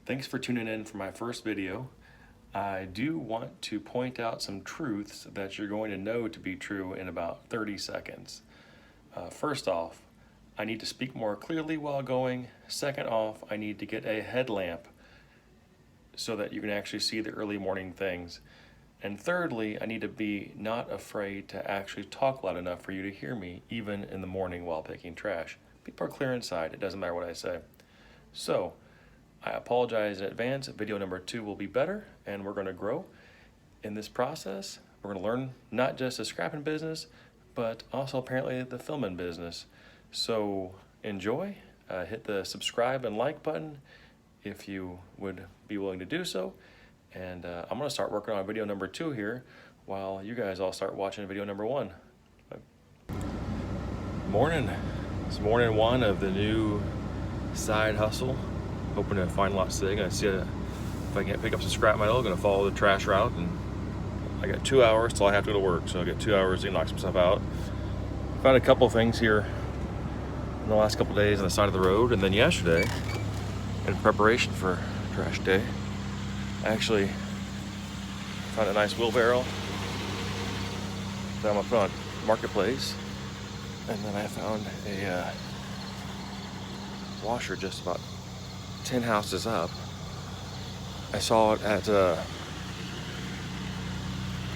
Thanks for tuning in for my first video. I do want to point out some truths that you're going to know to be true in about 30 seconds. First off, I need to speak more clearly while going. Second off, I need to get a headlamp so that you can actually see the early morning things. And thirdly, I need to be not afraid to actually talk loud enough for you to hear me, even in the morning while picking trash. People are clear inside, it doesn't matter what I say. So, I apologize in advance. Video number 2 will be better, and we're going to grow in this process. We're going to learn not just the scrapping business, but also apparently the filming business. So enjoy, hit the subscribe and like button if you would be willing to do so. And I'm going to start working on video number 2 here while you guys all start watching video number 1. Morning. It's morning 1 of the new side hustle. Hoping to find lots today. Gonna see if I can pick up some scrap metal. Gonna follow the trash route, and I got 2 hours till I have to go to work. So I got 2 hours to knock some stuff out. Found a couple things here in the last couple days on the side of the road, and then yesterday, in preparation for trash day, I actually found a nice wheelbarrow that I'm gonna put on Marketplace, and then I found a washer just about 10 houses up. I saw it at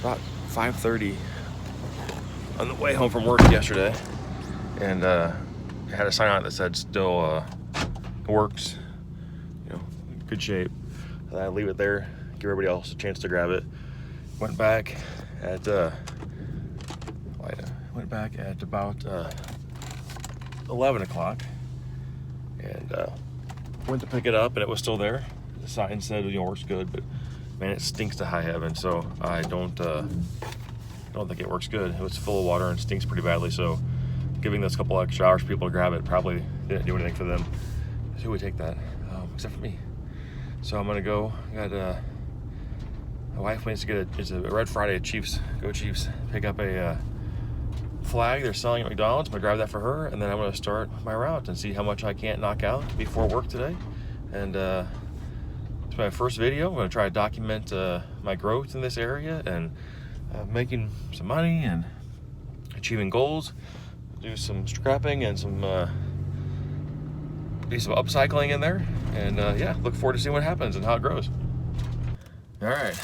about 5:30 on the way home from work yesterday, and it had a sign on it that said still works, you know, good shape. And I leave it there, give everybody else a chance to grab it. Went back at about 11 o'clock, and went to pick it up, and it was still there. The sign said, you know, works good, but man, it stinks to high heaven. So I don't think it works good. It was full of water and stinks pretty badly. So giving this couple extra hours for people to grab it probably didn't do anything for them. So who would take that, except for me? So I'm gonna go. My wife wants to get it's a Red Friday at Chiefs. Go Chiefs! Pick up a flag they're selling at McDonald's. I'm gonna grab that for her, and then I'm gonna start my route and see how much I can't knock out before work today. And it's my first video. I'm gonna try to document my growth in this area and making some money and achieving goals. Do some scrapping and some do some upcycling in there, and yeah, look forward to seeing what happens and how it grows. All right,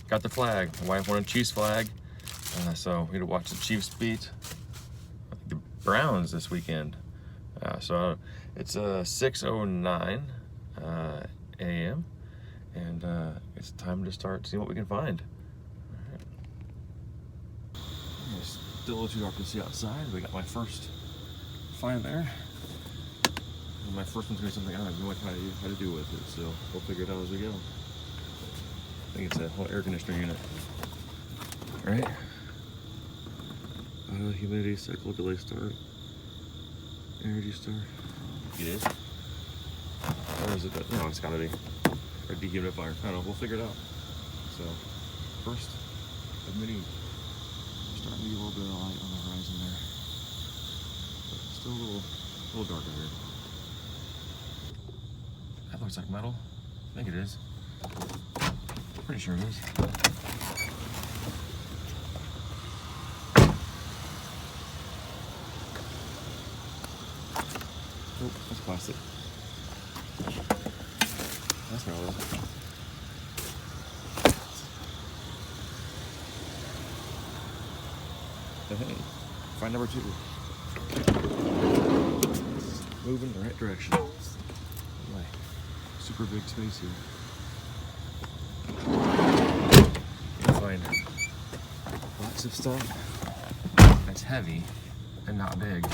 got the flag. My wife wanted a Chiefs flag. So we had to watch the Chiefs beat the Browns this weekend. So it's 6:09 a.m. and it's time to start seeing what we can find. All right. It's still a little too dark to see outside. We got my first find there. And my first one's gonna be something I don't have no idea how to do with it, so we'll figure it out as we go. I think it's a whole air conditioner unit. All right. Humidity cycle delay start. Energy start. It is. Or is it? No, it's gotta be a dehumidifier. I don't know. We'll figure it out. So, first, admitting there's starting to be a little bit of light on the horizon there, but still a little darker here. That looks like metal. I think it is. Pretty sure it is. Oh, that's plastic. That's not oil. Hey, find number 2. Moving in the right direction. My super big space here. You'll find lots of stuff that's heavy and not big.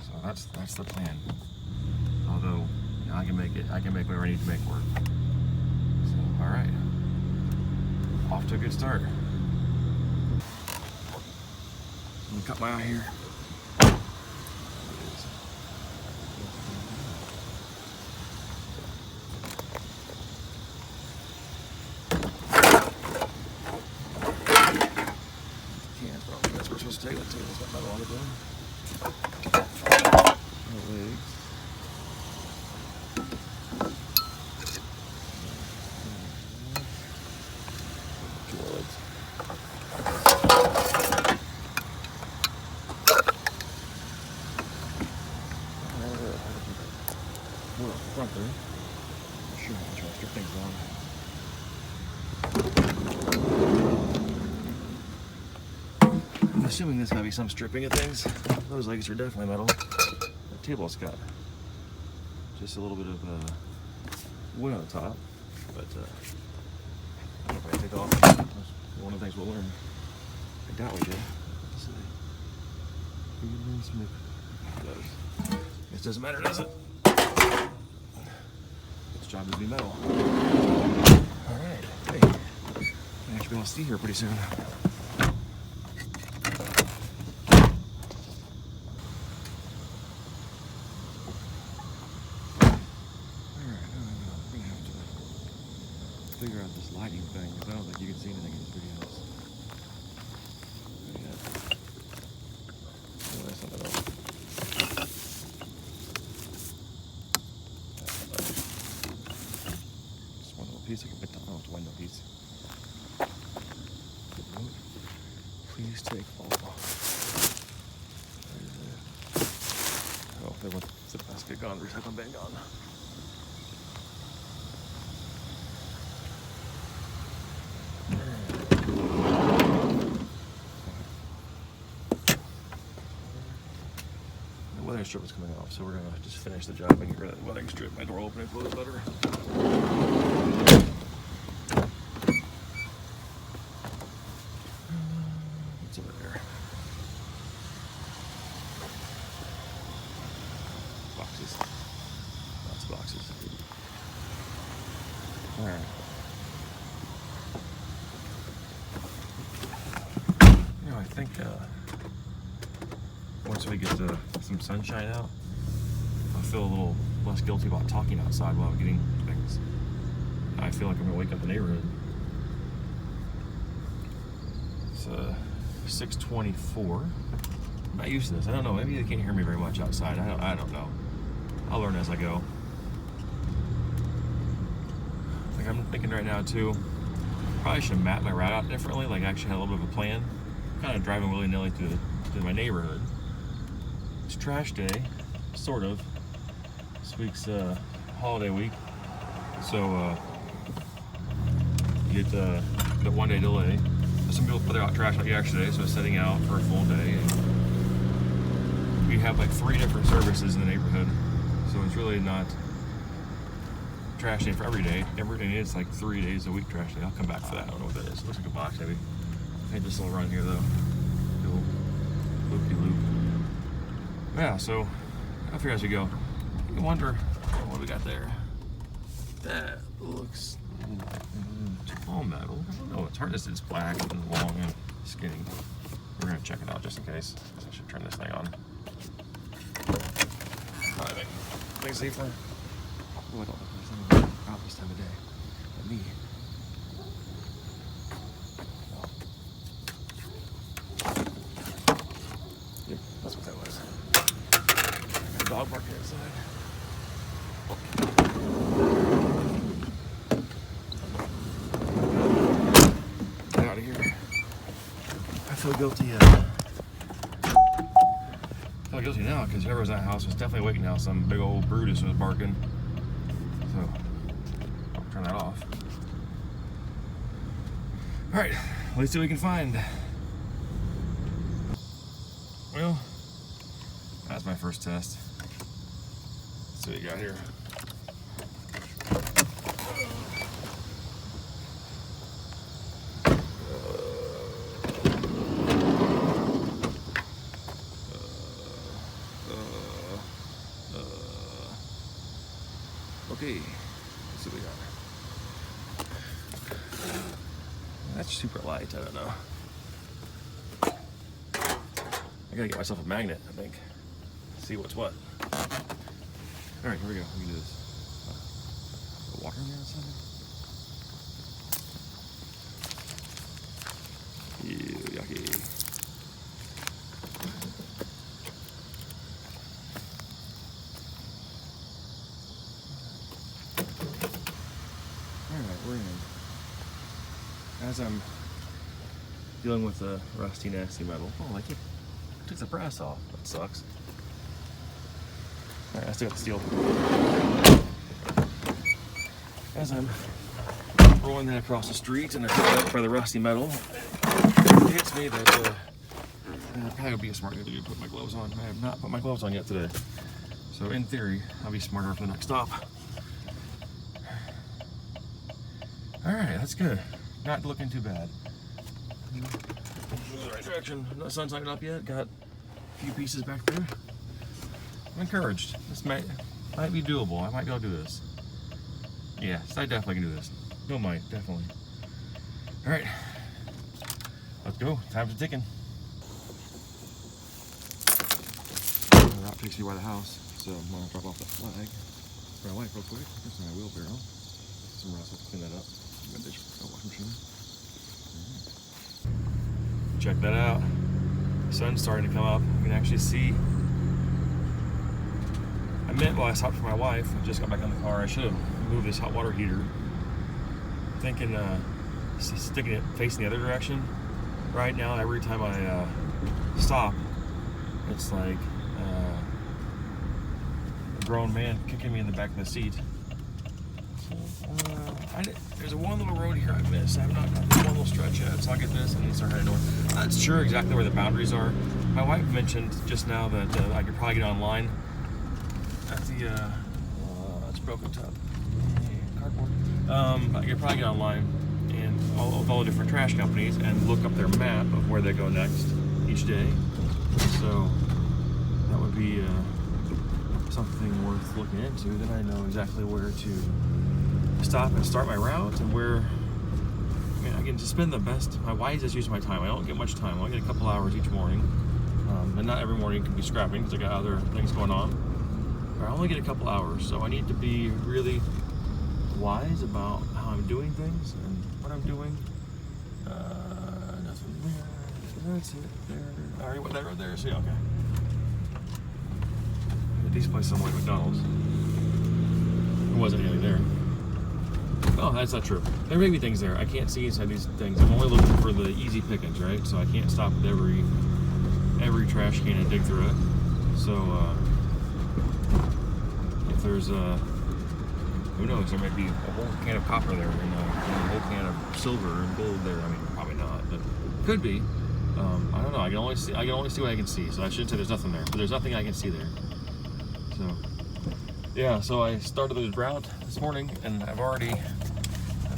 So that's the plan. Although, you know, I can make whatever I need to make work. So, all right, off to a good start. I'm gonna cut my eye here. That's where we're supposed to take. Let's take this metal on it then. Legs. strip things down. I'm assuming there's gotta be some stripping of things. Those legs are definitely metal. The table's got just a little bit of wood on the top, but I don't know if I take off. That's one of the things we'll learn. I doubt we did. Let's see. It does. This doesn't matter, does it? Its job is to be metal. Alright, hey. I should be able to see here pretty soon. Figure out this lighting thing, because I don't think you can see anything in these videos. Oh, that's not at all. Just one little piece I can put down. Oh, it's a window piece. Please take all. Oh, there went the basket gone, recycling bin gone. Weathering strip is coming off, so we're gonna just finish the job and get rid of the weathering strip. My door open and close better. What's over there? Boxes. Lots of boxes. Alright. You know, I think once we get some sunshine out, I'll feel a little less guilty about talking outside while I'm getting things. I feel like I'm gonna wake up the neighborhood. It's 6:24. I'm not used to this. I don't know. Maybe they can't hear me very much outside. I don't know. I'll learn as I go. Like I'm thinking right now too. Probably should map my route out differently. Like actually had a little bit of a plan. Kind of driving willy-nilly through my neighborhood. It's trash day, sort of. This week's holiday week, so you get the 1 day delay. Some people put their trash out yesterday, so it's setting out for a full day. And we have like 3 different services in the neighborhood, so it's really not trash day for every day. Every day is like 3 days a week trash day. I'll come back for that. I don't know what that is. It looks like a box maybe. I had this little run here though. Little loopy-loop. Yeah, so I'll figure as we go. You can wonder what we got there. That looks all metal. I don't know. It's hard to see. It's black and long and skinny. We're gonna check it out just in case. I should turn this thing on. Probably make things safer. Oh, I don't know if there's anything out this time of day. But me. Yep, that's what that was. Dog barking outside. Get out of here. I feel guilty. I feel guilty now because whoever was in that house was definitely waking now. Some big old Brutus was barking. So I'll turn that off. All right, let's see what we can find. Well, that's my first test. Let's see what you got here. Okay, let's see what we got. That's super light, I don't know. I gotta get myself a magnet, I think. See what's what. Alright, here we go. We can do this. The water in there or something? Ew, yucky. Alright, we're in. As I'm dealing with the rusty, nasty metal. Oh, I took the brass off. That sucks. Alright, I still got the steel. as I'm rolling that across the street and I pick it up by the rusty metal, it hits me that probably would be a smart idea to put my gloves on. I have not put my gloves on yet today. So in theory, I'll be smarter for the next stop. All right, that's good. Not looking too bad. Moving in the right direction. The sun's not up yet. Got a few pieces back there. I'm encouraged. This might be doable. I might be able to do this. Yes, I definitely can do this. No might, definitely. All right, let's go. Time's ticking. The route takes me by the house, so I'm gonna drop off the flag for my wife real quick. Here's my wheelbarrow. Some rust, I'll clean that up. Washing machine. Check that out. The sun's starting to come up. You can actually see. I meant while I stopped for my wife, I just got back in the car, I should have moved this hot water heater. Thinking sticking it facing the other direction. Right now, every time I stop, it's like a grown man kicking me in the back of the seat. So, there's one little road here I missed. I have not got one little stretch yet, so I'll get this and then start heading north. Not sure exactly where the boundaries are. My wife mentioned just now that I could probably get online at the it's broken top cardboard. I could probably get online and all the different trash companies and look up their map of where they go next each day. So that would be something worth looking into. Then I know exactly where to stop and start my route and where. I mean, I can just spend the best, my wisest use of my time. I don't get much time. I only get a couple hours each morning, and not every morning can be scrapping because I got other things going on. I only get a couple hours, so I need to be really wise about how I'm doing things and what I'm doing. Nothing there. That's it. There. I already went that road there. See, okay. These places sound like McDonald's. There wasn't anything there. Oh, that's not true. There may be things there. I can't see inside these things. I'm only looking for the easy pickings, right? So I can't stop at every trash can and dig through it. So. If there's who knows, there might be a whole can of copper there and a whole can of silver and gold there. I mean, probably not, but could be. I don't know. I can only see what I can see. So I shouldn't say there's nothing there, but there's nothing I can see there. So yeah. So I started the route this morning, and I'm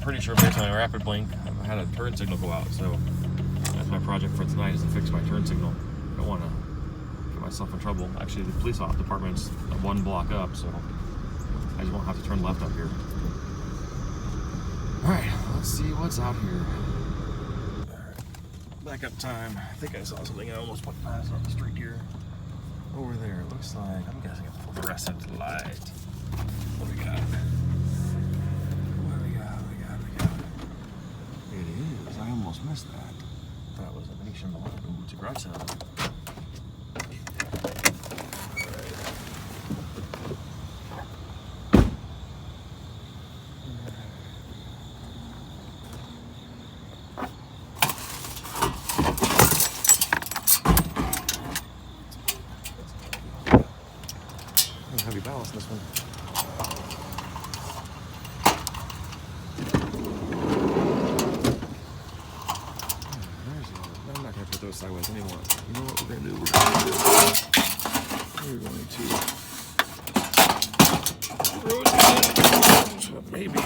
pretty sure based on my rapid blink, I had a turn signal go out. So that's my project for tonight, is to fix my turn signal. I don't want to myself in trouble. Actually, the police department's one block up, so I just won't have to turn left up here. Alright, let's see what's out here. Alright, backup time. I think I saw something I almost went past on the street here. Over there, it looks like, I'm guessing it's a fluorescent light. What do we got? What do we got? It is. I almost missed that. That was a Venetian Milan. Ooh, it's a garage sale. Heavy ballast in this one. I'm not going to put those sideways anymore. You know what we're going to do? We're going to rotate it. Maybe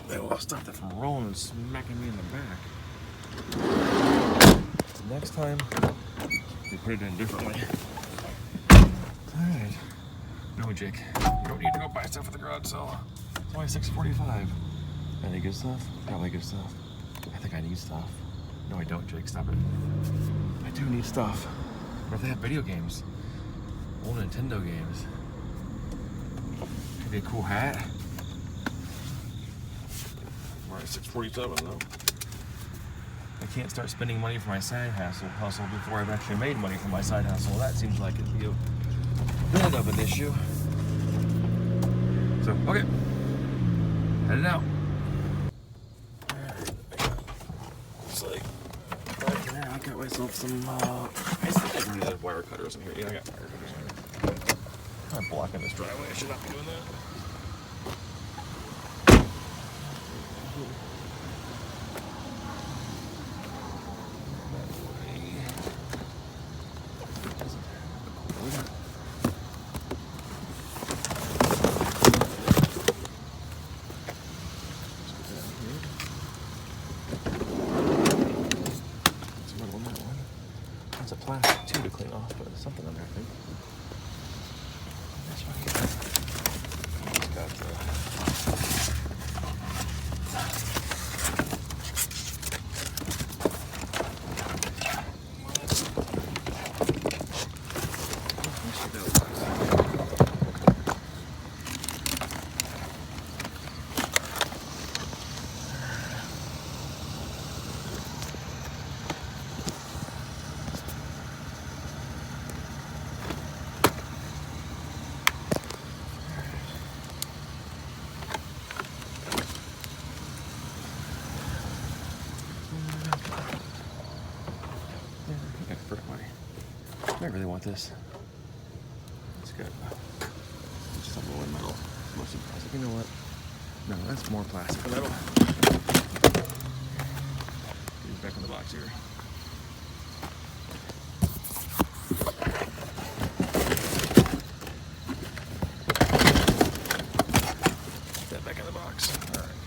that will stop that from rolling and smacking me in the back. Next time, we put it in differently. Alright. No, Jake. You don't need to go buy stuff at the garage sale. It's only $6.45. Any good stuff? Probably good stuff. I think I need stuff. No, I don't, Jake. Stop it. I do need stuff. What if they have video games? Old Nintendo games. Could be a cool hat. Alright, $6.47 though. I can't start spending money for my side hustle before I've actually made money for my side hustle. That seems like it'd be a bit of an issue. So, okay. Headed out. Looks like right there, I got myself some, I think I can do wire cutters in here. Yeah, I got wire cutters in here. I'm blocking this driveway. I should not be doing that. to clean off, but there's something under there, I think. This one here. It's got I really want this. It's good. Just a little metal. Mostly plastic. You know what? No, that's more plastic than metal. Get it back in the box here. Put that back in the box. Alright.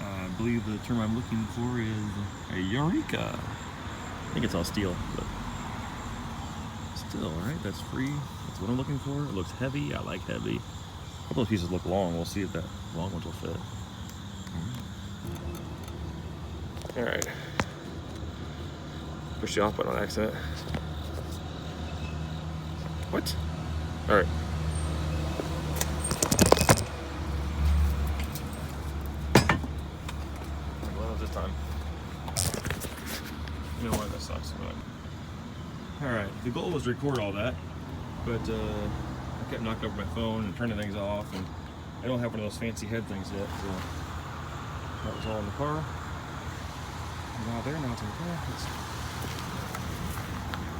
I believe the term I'm looking for is a Eureka. I think it's all steel, but still, right? That's free. That's what I'm looking for. It looks heavy. I like heavy. A couple of pieces look long. We'll see if that long ones will fit. All right. Push the off button on accident. What? All right. Well, this time. You know what, that sucks. Alright, the goal was to record all that, but I kept knocking over my phone and turning things off, and I don't have one of those fancy head things yet, so that was all in the car. Now there, now it's in the car. Let's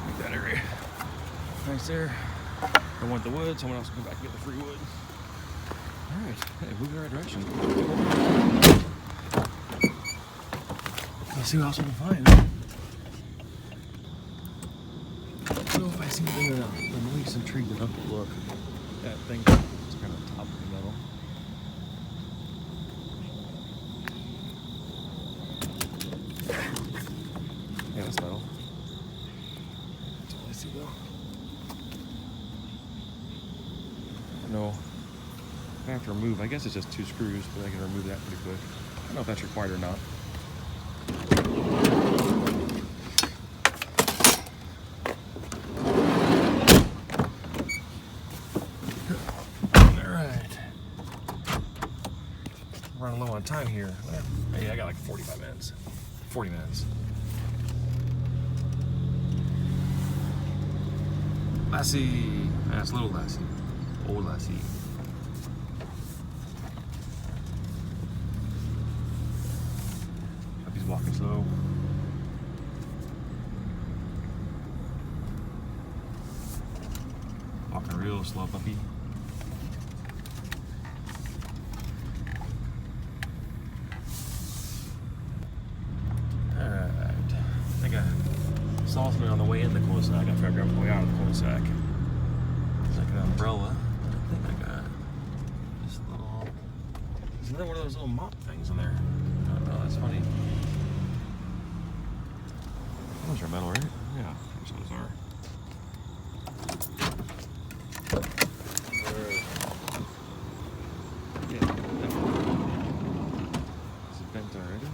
make that area nice there. I want the wood, someone else can come back and get the free wood. Alright, hey, moving in the right direction. Let's see what else we can find. I don't know if I see anything that annoys and intrigued enough to look. That thing is kind of top of the metal. Yeah, that's metal. That's all I see though. No. I have to remove, I guess it's just 2 screws, but I can remove that pretty quick. I don't know if that's required or not. Running low on time here. Hey, I got like 45 minutes. 40 minutes. Lassie. That's little Lassie. Old Lassie. Puppy's walking slow. Walking real slow, puppy. Saw something on the way in the cul-de-sac. I gotta figure out the way out of the cul-de-sac. It's like an umbrella. I think I got this little. Isn't there one of those little mop things in there? I don't know. That's funny. Those are metal, right? Yeah, I think those are. Yeah, definitely. Is it bent already?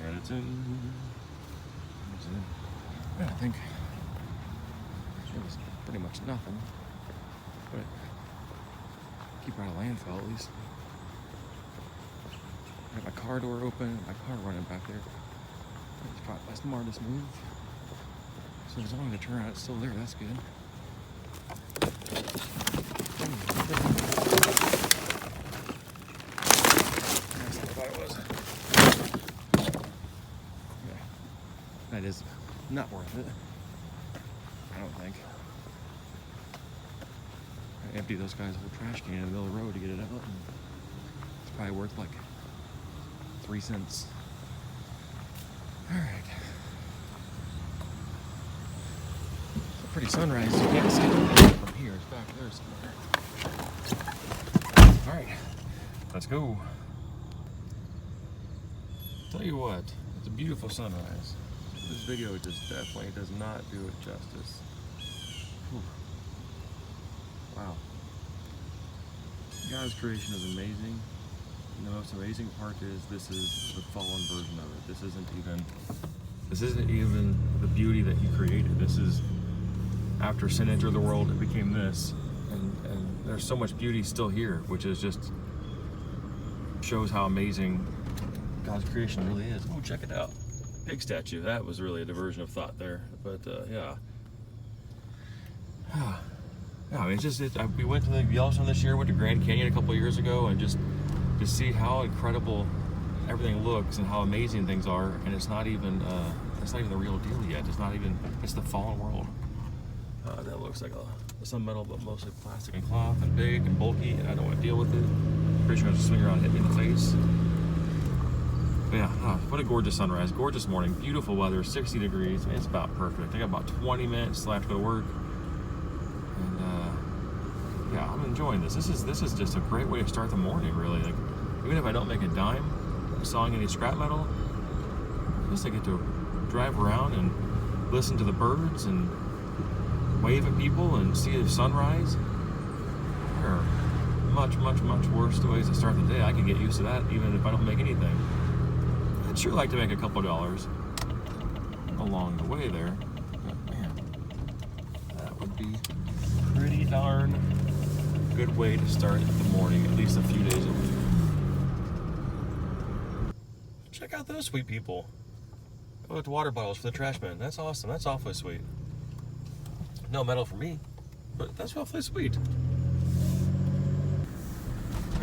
And it's in. Yeah, I think it was pretty much nothing, but keep out of landfill at least. I got my car door open, my car running back there. It's probably my smartest move. So as long as I turn around, it's still there. That's good. ride is not worth it. I don't think. I empty those guys' whole trash can in the middle of the road to get it out, and it's probably worth like 3 cents. Alright. It's a pretty sunrise. You can't see it from here. It's back there somewhere. Alright. Let's go. Tell you what, it's a beautiful sunrise. This video just definitely does not do it justice. Whew. Wow. God's creation is amazing. And the most amazing part is this is the fallen version of it. This isn't even the beauty that he created. This is after sin entered the world, it became this. And there's so much beauty still here, which is just shows how amazing God's creation really is. Oh, check it out. Pig statue. That was really a diversion of thought there. But yeah. No, it's just, we went to the Yellowstone this year, went to Grand Canyon a couple years ago, and just to see how incredible everything looks and how amazing things are, and it's not even the real deal yet. It's the fallen world. That looks like some metal, but mostly plastic and cloth and big and bulky, and I don't want to deal with it. Pretty sure I'll just swing around and hit me in the face. But yeah, what a gorgeous sunrise, gorgeous morning, beautiful weather, 60 degrees. I mean, it's about perfect. I got about 20 minutes till I have to go to work. And yeah, I'm enjoying this. This is just a great way to start the morning, really. Like, even if I don't make a dime sawing any scrap metal, at least I get to drive around and listen to the birds and wave at people and see the sunrise. There are much, much, much worse ways to start the day. I can get used to that even if I don't make anything. I'd sure like to make a couple dollars along the way there. But man, that would be a pretty darn good way to start the morning, at least a few days a week. Check out those sweet people. Oh, it's water bottles for the trash men. That's awesome. That's awfully sweet. No metal for me, but that's awfully sweet.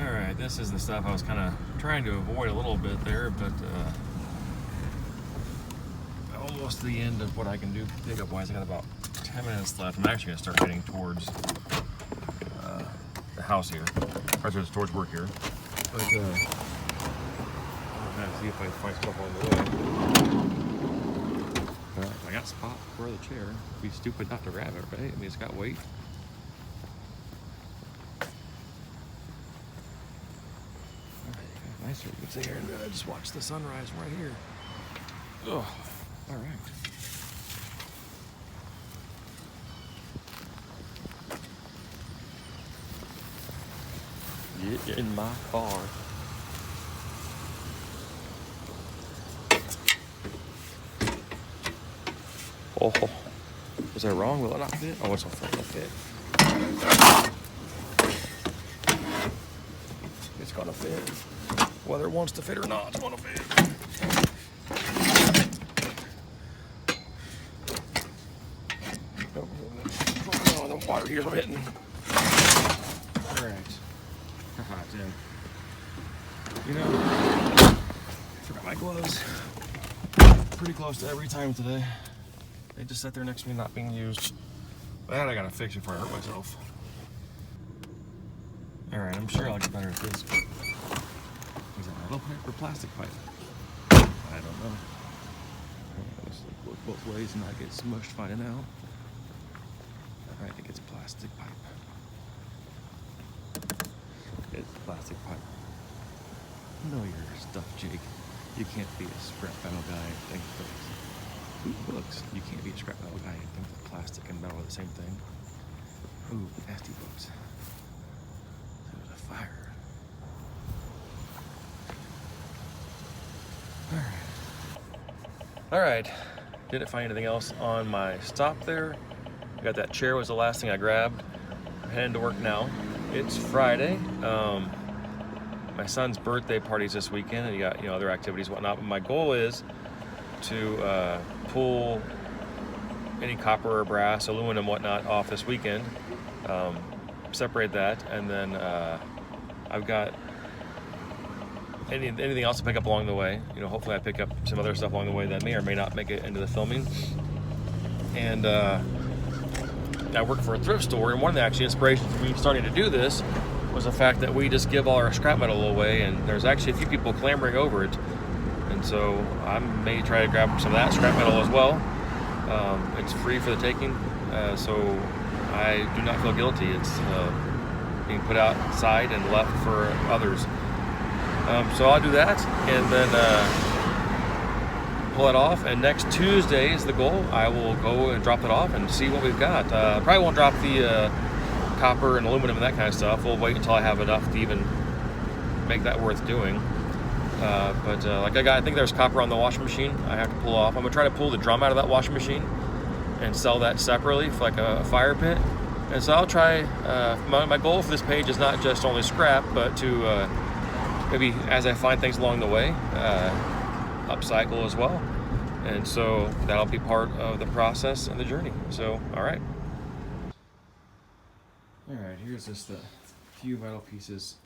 Alright, this is the stuff I was kind of trying to avoid a little bit there, but almost to the end of what I can do pickup wise. I got about 10 minutes left. I'm actually going to start heading towards the house here, or towards work here. But I'm going to see if I find stuff on the way. I got a spot for the chair. It'd be stupid not to grab it, right? I mean, it's got weight. Nicer. You can sit here and just watch the sunrise right here. Oh, all right. Get in my car. Oh, is that wrong? Will it not fit? Oh, it's on front. It'll fit. It's gonna fit. Whether it wants to fit or not, it's gonna fit. Oh, the water here's what I'm hitting. Alright. Haha, it's in. You know, forgot my gloves. Pretty close to every time today. They just sat there next to me not being used. That I gotta fix before I hurt myself. Alright, I'm sure I'll get better at this. Is that metal pipe or plastic pipe? I don't know. Let's look both ways and not get smushed finding out. I think it's a plastic pipe. It's a plastic pipe. Know your stuff, Jake. You can't be a scrap metal guy and think that. Ooh, books. You can't be a scrap metal guy and think that plastic and metal are the same thing. Ooh, nasty books. There's a fire. Alright. Didn't find anything else on my stop there. Got that chair was the last thing I grabbed. I'm heading to work now. It's Friday. My son's birthday party's this weekend, and you got other activities and whatnot. But my goal is to pull any copper or brass, aluminum, whatnot off this weekend. Separate that, and then I've got anything else to pick up along the way. You know, hopefully I pick up some other stuff along the way that may or may not make it into the filming. And I work for a thrift store, and one of the actually inspirations for me starting to do this was the fact that we just give all our scrap metal away, and there's actually a few people clamoring over it. And so I may try to grab some of that scrap metal as well. It's free for the taking, so I do not feel guilty. It's being put outside and left for others. So I'll do that, and then pull it off, and next Tuesday is the goal. I will go and drop it off and see what we've got. Probably won't drop the copper and aluminum and that kind of stuff. We'll wait until I have enough to even make that worth doing. But like I think there's copper on the washing machine I have to pull off. I'm gonna try to pull the drum out of that washing machine and sell that separately for like a fire pit. And so I'll try, my goal for this page is not just only scrap, but to maybe as I find things along the way, upcycle as well. And so that'll be part of the process and the journey. So, all right. All right, here's just a few metal pieces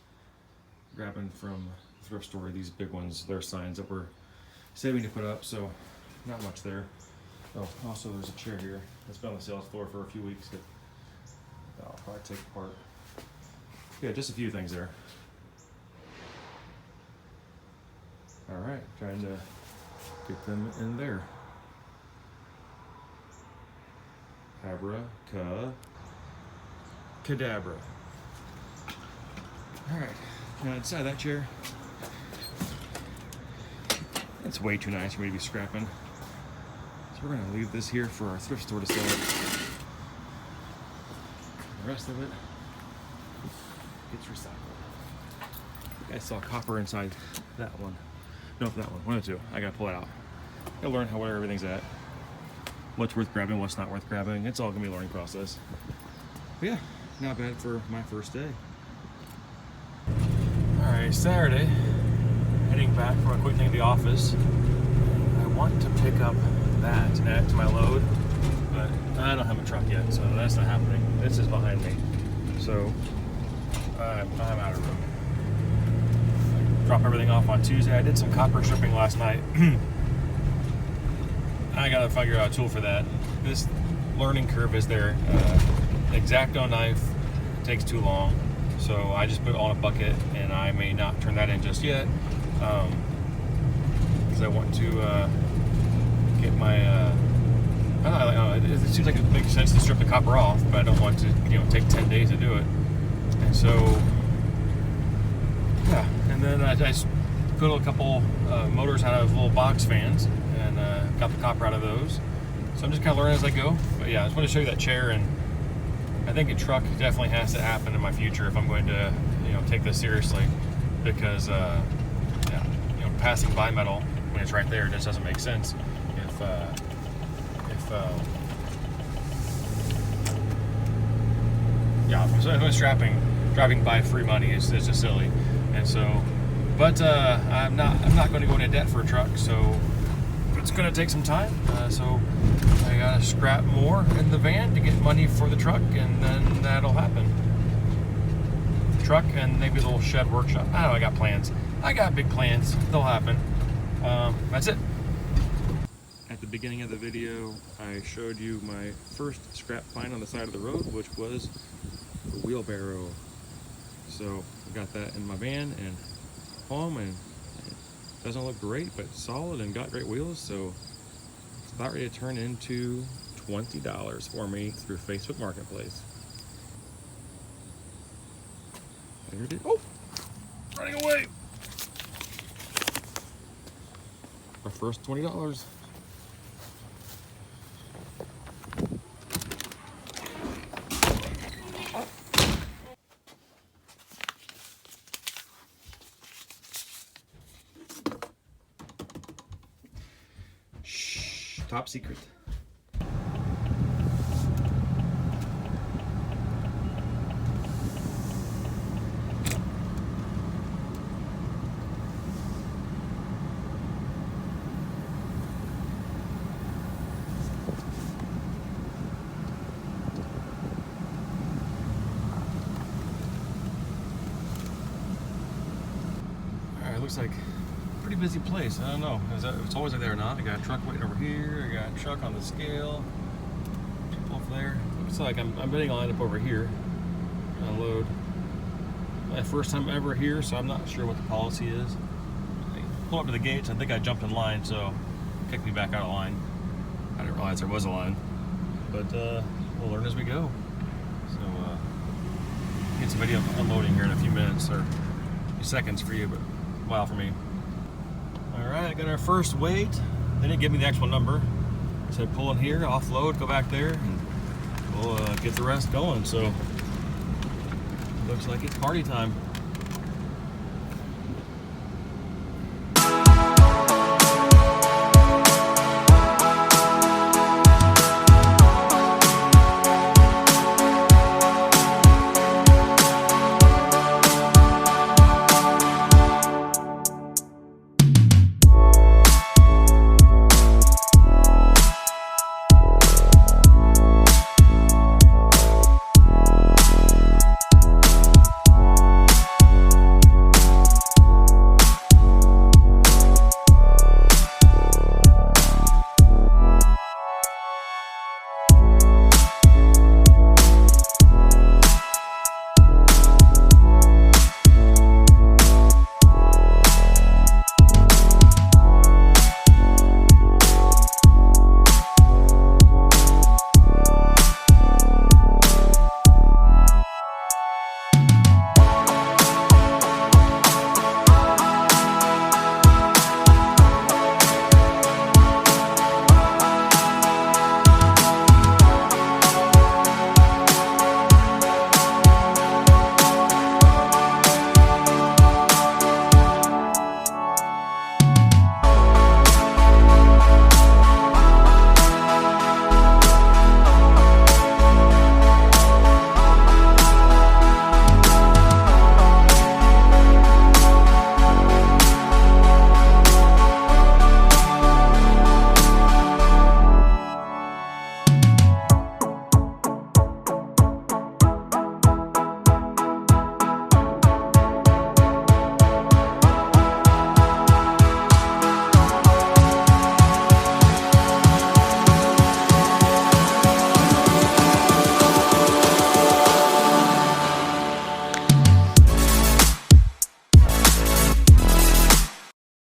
grabbing from the thrift store. These big ones, they're signs that we're saving to put up, so not much there. Oh, also there's a chair here that's been on the sales floor for a few weeks that I'll probably take apart. Yeah, just a few things there. All right, trying to get them in there. Cadabra. All right, now inside that chair, it's way too nice for me to be scrapping. So we're gonna leave this here for our thrift store to sell it. The rest of it gets recycled. I saw copper inside that one. No, that one of the two. I gotta pull it out. Gotta learn where everything's at. What's worth grabbing, what's not worth grabbing. It's all gonna be a learning process. But yeah, not bad for my first day. All right, Saturday, heading back for a quick thing at the office. I want to pick up that and add to my load, but I don't have a truck yet, so that's not happening. This is behind me, so I'm out of room. Drop everything off on Tuesday. I did some copper stripping last night. I gotta figure out a tool for that. This learning curve is there. X-Acto knife takes too long, so I just put it on a bucket, and I may not turn that in just yet, because I want to get my. I don't know, it seems like it makes sense to strip the copper off, but I don't want to, take 10 days to do it, and so yeah. And then I just put a couple motors out of little box fans and got the copper out of those. So I'm just kind of learning as I go. But yeah, I just want to show you that chair, and I think a truck definitely has to happen in my future if I'm going to, take this seriously, because passing by metal when it's right there just doesn't make sense. If driving by free money is just silly, and so, but I'm not going to go into debt for a truck, so it's going to take some time. So I gotta scrap more in the van to get money for the truck, and then that'll happen. Truck and maybe a little shed workshop. I don't know. I got plans. I got big plans. They'll happen. That's it. At the beginning of the video, I showed you my first scrap find on the side of the road, which was a wheelbarrow. So I got that in my van and home, and it doesn't look great, but it's solid and got great wheels. So it's about ready to turn into $20 for me through Facebook Marketplace. There it is. Oh, running away. Our first $20. Shh, top secret. looks like a pretty busy place. I don't know. It's always like there or not. I got a truck waiting over here. I got a truck on the scale. People over there. Looks like I'm betting I'll end up over here. Unload. My first time ever here, so I'm not sure what the policy is. I pulled up to the gates. I think I jumped in line, so it kicked me back out of line. I didn't realize there was a line. But we'll learn as we go. So get some video unloading here in a few minutes, or a few seconds for you, but a while for me. All right, I got our first weight. They didn't give me the actual number. I said pull in here, offload, go back there, and we'll get the rest going. So looks like it's party time.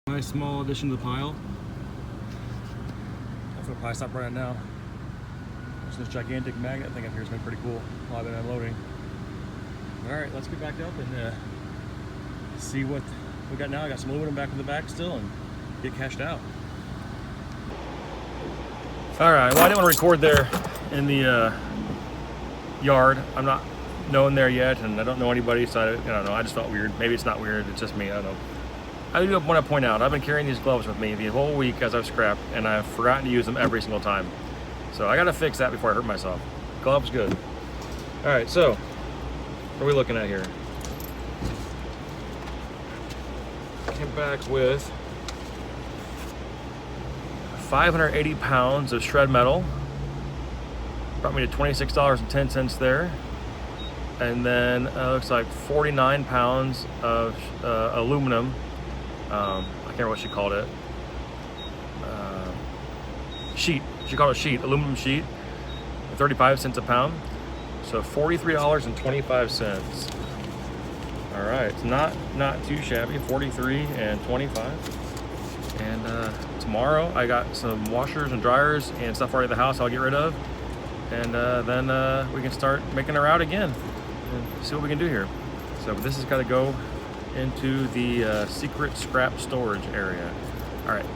Nice small addition to the pile. I'll probably stop running now. There's this gigantic magnet thing up here. It's been pretty cool while I've been unloading. All right, let's get back up and see what we got now. I got some aluminum back in the back still and get cashed out. All right, well, I didn't want to record there in the yard. I'm not known there yet, and I don't know anybody, so I don't know. I just felt weird. Maybe it's not weird. It's just me. I don't know. I do want to point out, I've been carrying these gloves with me the whole week as I've scrapped, and I've forgotten to use them every single time. So I got to fix that before I hurt myself. Gloves good. All right, so what are we looking at here? Came back with 580 pounds of shred metal. Brought me to $26.10 there. And then looks like 49 pounds of aluminum. I can't remember what she called it. Sheet. She called it sheet, aluminum sheet, 35 cents a pound. So $43.25. All right, it's not too shabby. 43 and 25. And tomorrow I got some washers and dryers and stuff already at the house I'll get rid of, and then we can start making our route again and see what we can do here. So this has got to go into the secret scrap storage area. All right.